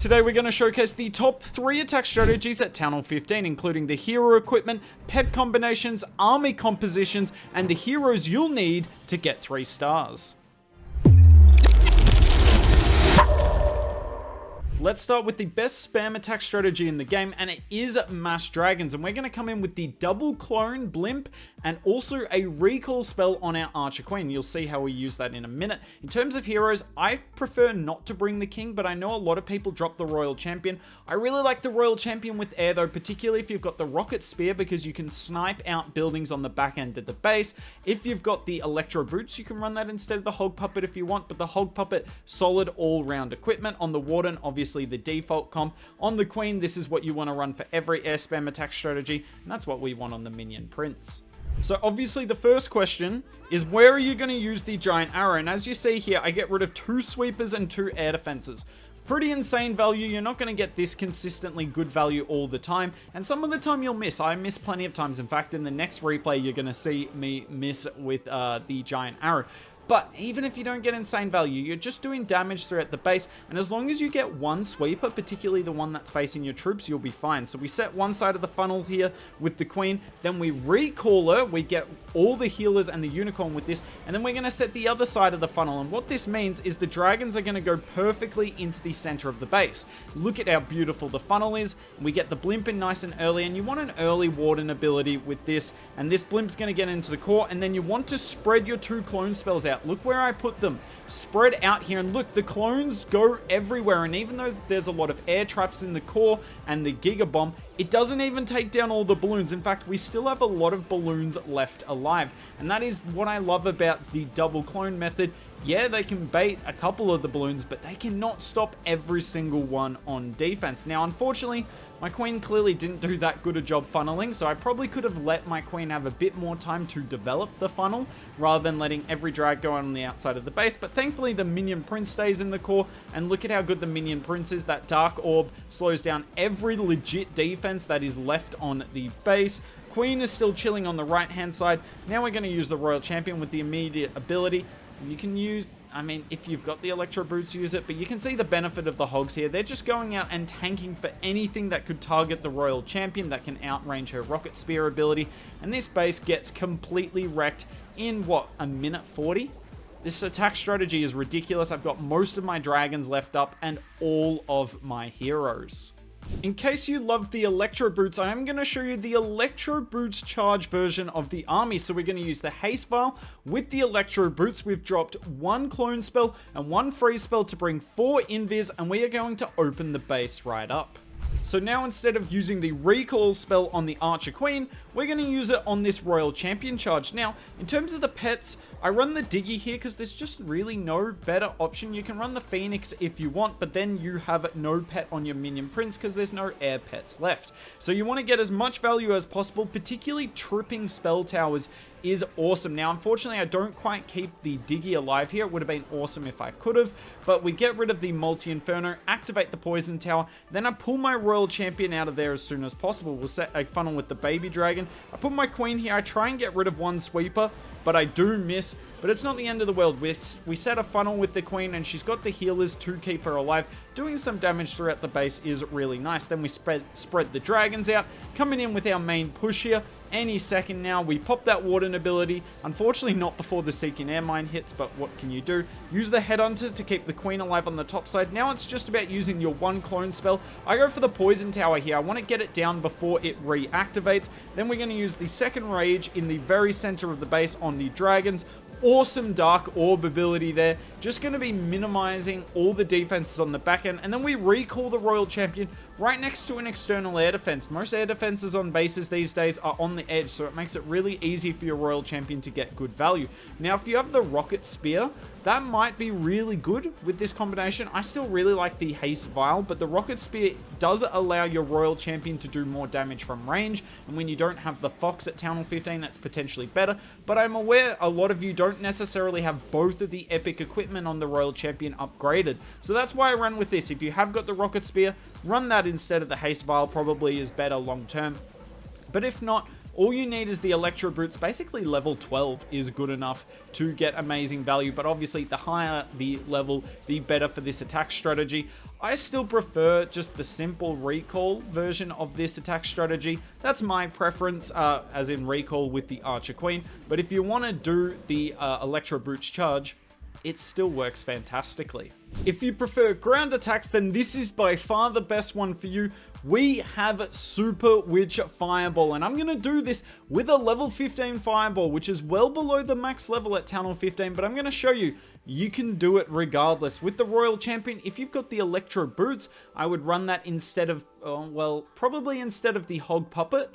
Today we're going to showcase the top 3 attack strategies at Town Hall 15, including the hero equipment, pet combinations, army compositions, and the heroes you'll need to get 3 stars. Let's start with the best spam attack strategy in the game, and it is Mass Dragons, and we're going to come in with the double clone blimp and also a recall spell on our Archer Queen. You'll see how we use that in a minute. In terms of heroes, I prefer not to bring the King, but I know a lot of people drop the Royal Champion. I really like the Royal Champion with air though, particularly if you've got the Rocket Spear, because you can snipe out buildings on the back end of the base. If you've got the Electro Boots, you can run that instead of the Hog Puppet if you want, but the Hog Puppet, solid all-round equipment. On the Warden, obviously the default comp. On the Queen, this is what you want to run for every air spam attack strategy, and that's what we want on the Minion Prince. So obviously the first question is, where are you going to use the Giant Arrow? And as you see here, I get rid of 2 sweepers and 2 air defenses. Pretty insane value. You're not going to get this consistently good value all the time, and some of the time you'll miss. I miss plenty of times. In fact, in the next replay, you're going to see me miss with the Giant Arrow. But even if you don't get insane value, you're just doing damage throughout the base, and as long as you get 1 sweeper, particularly the one that's facing your troops, you'll be fine. So we set one side of the funnel here with the Queen, then we recall her, we get all the healers and the unicorn with this, and then we're going to set the other side of the funnel, and what this means is the dragons are going to go perfectly into the center of the base. Look at how beautiful the funnel is. We get the blimp in nice and early, and you want an early warden ability with this, and this blimp's going to get into the core, and then you want to spread your 2 clone spells out. Look where I put them, spread out here, and look, the clones go everywhere, and even though there's a lot of air traps in the core and the Giga Bomb, it doesn't even take down all the balloons. In fact, we still have a lot of balloons left alive, and that is what I love about the double clone method. Yeah, they can bait a couple of the balloons, but they cannot stop every single one on defense. Now, unfortunately, my Queen clearly didn't do that good a job funneling, so I probably could have let my Queen have a bit more time to develop the funnel rather than letting every drag go on the outside of the base. But thankfully, the Minion Prince stays in the core, and look at how good the Minion Prince is. That Dark Orb slows down every legit defense that is left on the base. Queen is still chilling on the right-hand side. Now we're going to use the Royal Champion with the immediate ability. You can use, I mean, if you've got the Electro Boots, use it, but you can see the benefit of the Hogs here. They're just going out and tanking for anything that could target the Royal Champion that can outrange her Rocket Spear ability, and this base gets completely wrecked in, what, a minute 40? This attack strategy is ridiculous. I've got most of my dragons left up and all of my heroes. In case you loved the Electro Boots, I am going to show you the Electro Boots charge version of the army. So we're going to use the Haste Vial with the Electro Boots. We've dropped 1 clone spell and 1 freeze spell to bring 4 invis, and we are going to open the base right up. So now, instead of using the recall spell on the Archer Queen, we're going to use it on this Royal Champion charge. Now, in terms of the pets, I run the Diggy here because there's just really no better option. You can run the Phoenix if you want, but then you have no pet on your Minion Prince because there's no air pets left. So you want to get as much value as possible, particularly tripping spell towers is awesome. Now, unfortunately, I don't quite keep the Diggy alive here. It would have been awesome if I could have, but we get rid of the Multi-Inferno, activate the Poison Tower, then I pull my Royal Champion out of there as soon as possible. We'll set a funnel with the Baby Dragon. I put my Queen here. I try and get rid of 1 sweeper, but I do miss. But it's not the end of the world. We set a funnel with the Queen, and she's got the healers to keep her alive. Doing some damage throughout the base is really nice. Then we spread the dragons out, coming in with our main push here. Any second now, we pop that Warden ability. Unfortunately, not before the Seeking Air Mine hits, but what can you do? Use the Headhunter to keep the Queen alive on the top side. Now it's just about using your 1 clone spell. I go for the Poison Tower here. I want to get it down before it reactivates. Then we're going to use the second Rage in the very center of the base on the dragons. Awesome Dark Orb ability there. Just going to be minimizing all the defenses on the back end. And then we recall the Royal Champion right next to an external air defense. Most air defenses on bases these days are on the edge, so it makes it really easy for your Royal Champion to get good value. Now, if you have the Rocket Spear, that might be really good with this combination. I still really like the Haste Vial, but the Rocket Spear does allow your Royal Champion to do more damage from range, and when you don't have the Fox at Town Hall 15, that's potentially better. But I'm aware a lot of you don't necessarily have both of the epic equipment on the Royal Champion upgraded, so that's why I run with this. If you have got the Rocket Spear, run that instead of the Haste Vial. Probably is better long term. But if not, all you need is the Electro Boots. Basically level 12 is good enough to get amazing value, but obviously the higher the level, the better for this attack strategy. I still prefer just the simple recall version of this attack strategy. That's my preference, as in recall with the Archer Queen. But if you want to do the Electro Brutes charge, it still works fantastically. If you prefer ground attacks, then this is by far the best one for you. We have Super Witch Fireball, and I'm going to do this with a level 15 Fireball, which is well below the max level at Town Hall 15, but I'm going to show you, you can do it regardless. With the Royal Champion, if you've got the Electro Boots, I would run that instead of, well, probably instead of the Hog Puppet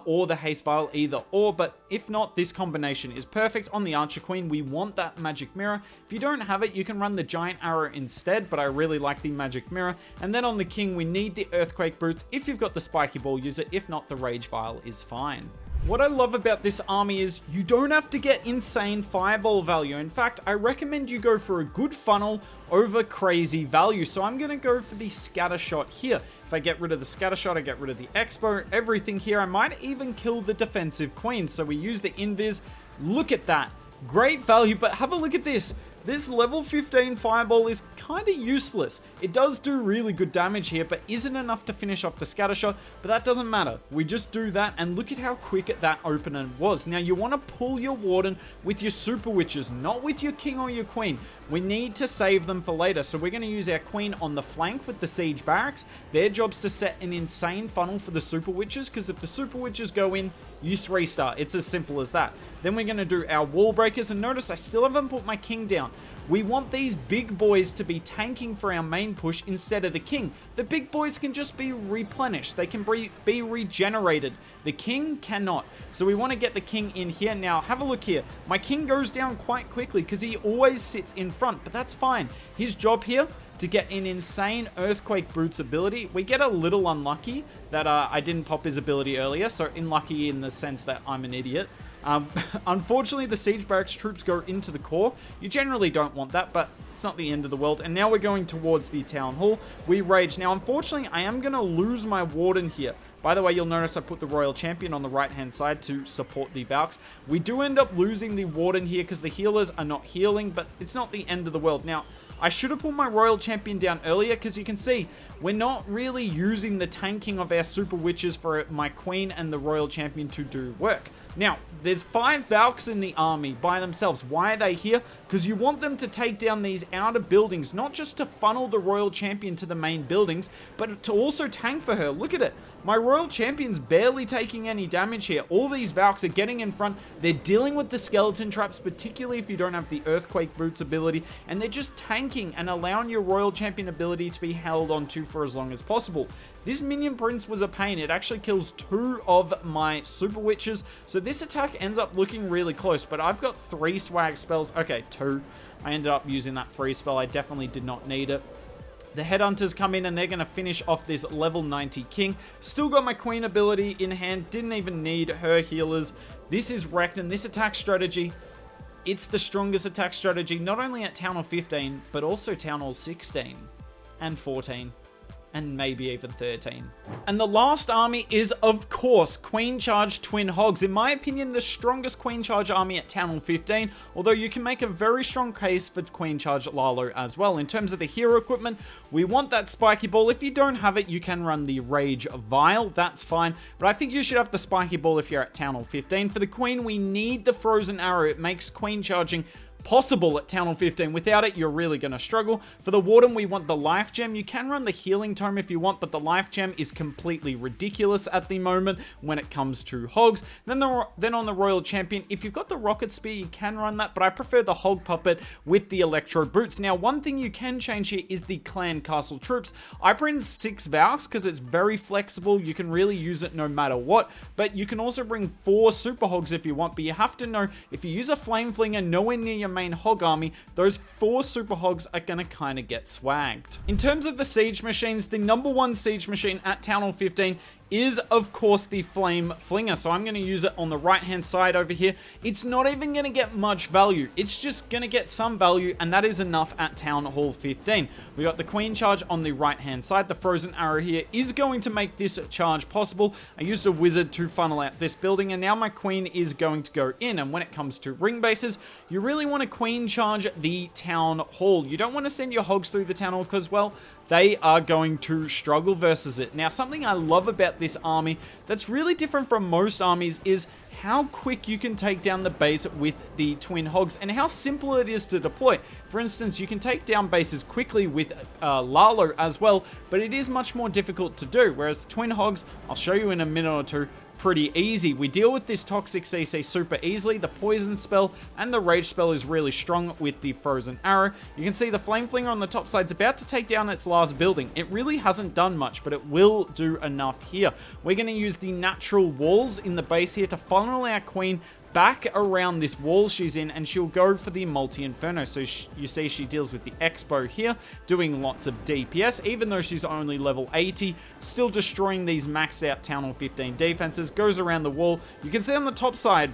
or the Haste Vial, either or, but if not, this combination is perfect. On the Archer Queen, we want that Magic Mirror. If you don't have it, you can run the Giant Arrow instead, but I really like the Magic Mirror. And then on the King, we need the Earthquake Boots. If you've got the Spiky Ball, use it. If not, the Rage Vial is fine. What I love about this army is you don't have to get insane fireball value. In fact, I recommend you go for a good funnel over crazy value. So I'm going to go for the scatter shot here. If I get rid of the scatter shot, I get rid of the expo, everything here. I might even kill the defensive queen. So we use the invis. Look at that. Great value, but have a look at this. This level 15 fireball is kind of useless. It does do really good damage here, but isn't enough to finish off the scatter shot, but that doesn't matter. We just do that, and look at how quick that opener was. Now, you want to pull your Warden with your Super Witches, not with your King or your Queen. We need to save them for later, so we're going to use our Queen on the flank with the Siege Barracks. Their job's to set an insane funnel for the Super Witches, because if the Super Witches go in, you 3-star. It's as simple as that. Then we're going to do our Wall Breakers, and notice I still haven't put my King down. We want these big boys to be tanking for our main push instead of the King. The big boys can just be replenished. They can be regenerated. The King cannot. So we want to get the King in here. Now, have a look here. My King goes down quite quickly because he always sits in front, but that's fine. His job here, to get an insane Earthquake Brutes ability. We get a little unlucky that I didn't pop his ability earlier, so unlucky in the sense that I'm an idiot. Unfortunately, the Siege Barracks troops go into the core. You generally don't want that, but it's not the end of the world. And now we're going towards the Town Hall. We rage. Now, unfortunately, I am going to lose my Warden here. By the way, you'll notice I put the Royal Champion on the right-hand side to support the Valks. We do end up losing the Warden here because the healers are not healing, but it's not the end of the world. Now, I should have put my Royal Champion down earlier because you can see we're not really using the tanking of our Super Witches for my Queen and the Royal Champion to do work. Now, there's 5 Valks in the army by themselves. Why are they here? Because you want them to take down these outer buildings, not just to funnel the Royal Champion to the main buildings, but to also tank for her. Look at it. My Royal Champion's barely taking any damage here. All these Valks are getting in front. They're dealing with the skeleton traps, particularly if you don't have the Earthquake Boots ability, and they're just tanking and allowing your Royal Champion ability to be held onto for as long as possible. This Minion Prince was a pain. It actually kills 2 of my Super Witches, so this attack ends up looking really close, but I've got 3 swag spells. Okay, 2. I ended up using that free spell. I definitely did not need it. The Headhunters come in and they're going to finish off this level 90 King. Still got my Queen ability in hand. Didn't even need her healers. This is wrecked, and this attack strategy, it's the strongest attack strategy, not only at Town Hall 15, but also Town Hall 16 and 14. And maybe even 13. And the last army is, of course, Queen Charge Twin Hogs. In my opinion, the strongest Queen Charge army at Town Hall 15, although you can make a very strong case for Queen Charge Lalo as well. In terms of the hero equipment, we want that Spiky Ball. If you don't have it, you can run the Rage Vial. That's fine. But I think you should have the Spiky Ball if you're at Town Hall 15. For the Queen, we need the Frozen Arrow. It makes Queen Charging possible at Town Hall 15. Without it, you're really going to struggle. For the Warden, we want the Life Gem. You can run the Healing Tome if you want, but the Life Gem is completely ridiculous at the moment when it comes to Hogs. Then on the Royal Champion, if you've got the Rocket Spear, you can run that, but I prefer the Hog Puppet with the Electro Boots. Now, one thing you can change here is the Clan Castle Troops. I bring 6 Valks because it's very flexible. You can really use it no matter what, but you can also bring 4 Super Hogs if you want, but you have to know, if you use a Flame Flinger nowhere near your main Hog army, those 4 Super Hogs are going to kind of get swagged. In terms of the Siege Machines, the #1 Siege Machine at Town Hall 15 is, of course, the Flame Flinger. So I'm going to use it on the right-hand side over here. It's not even going to get much value. It's just going to get some value, and that is enough at Town Hall 15. We got the Queen Charge on the right-hand side. The Frozen Arrow here is going to make this charge possible. I used a Wizard to funnel out this building, and now my Queen is going to go in. And when it comes to ring bases, you really want to Queen Charge the Town Hall. You don't want to send your Hogs through the Town Hall because, well, they are going to struggle versus it. Now, something I love about this army that's really different from most armies is how quick you can take down the base with the Twin Hogs and how simple it is to deploy. For instance, you can take down bases quickly with Lalo as well, but it is much more difficult to do, whereas the Twin Hogs, I'll show you in a minute or two, pretty easy. We deal with this toxic CC super easily. The poison spell and the rage spell is really strong with the frozen arrow. You can see the flame flinger on the top side is about to take down its last building. It really hasn't done much, but it will do enough here. We're going to use the natural walls in the base here to funnel our queen back around this wall she's in, and she'll go for the multi-inferno. So you see she deals with the expo here, doing lots of DPS, even though she's only level 80, still destroying these maxed out Town Hall 15 defenses, goes around the wall. You can see on the top side,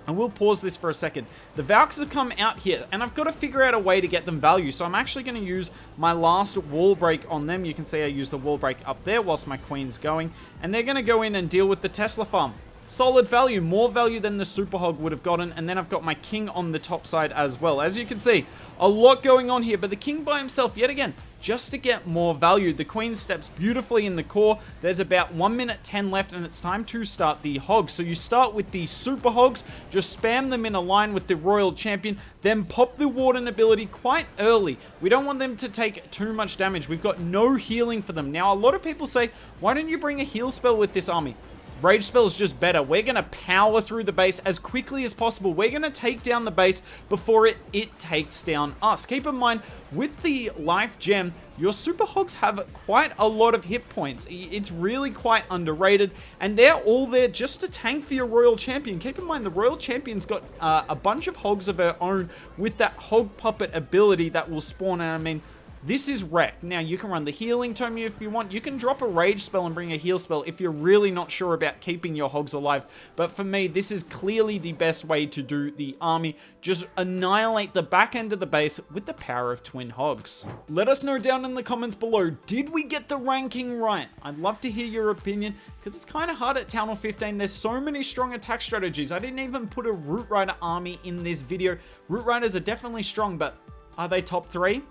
and we'll pause this for a second, the Valks have come out here, and I've got to figure out a way to get them value, so I'm actually going to use my last wall break on them. You can see I use the wall break up there whilst my queen's going, and they're going to go in and deal with the Tesla farm. Solid value, more value than the Super Hog would have gotten, and then I've got my king on the top side as well. As you can see, a lot going on here, but the king by himself, yet again, just to get more value. The queen steps beautifully in the core. There's about 1 minute 10 left, and it's time to start the hogs. So you start with the Super Hogs, just spam them in a line with the Royal Champion, then pop the Warden ability quite early. We don't want them to take too much damage. We've got no healing for them. Now, a lot of people say, why don't you bring a heal spell with this army? Rage spell is just better. We're going to power through the base as quickly as possible. We're going to take down the base before it takes down us. Keep in mind, with the life gem, your Super Hogs have quite a lot of hit points. It's really quite underrated, and they're all there just to tank for your Royal Champion. Keep in mind, the Royal Champion's got a bunch of hogs of her own with that hog puppet ability that will spawn, and I mean, this is wrecked. Now, you can run the healing tome if you want. You can drop a rage spell and bring a heal spell if you're really not sure about keeping your hogs alive. But for me, this is clearly the best way to do the army. Just annihilate the back end of the base with the power of Twin Hogs. Let us know down in the comments below, did we get the ranking right? I'd love to hear your opinion, because it's kind of hard at Town Hall 15. There's so many strong attack strategies. I didn't even put a Root Rider army in this video. Root Riders are definitely strong, but are they top 3?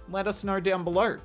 Let us know down below.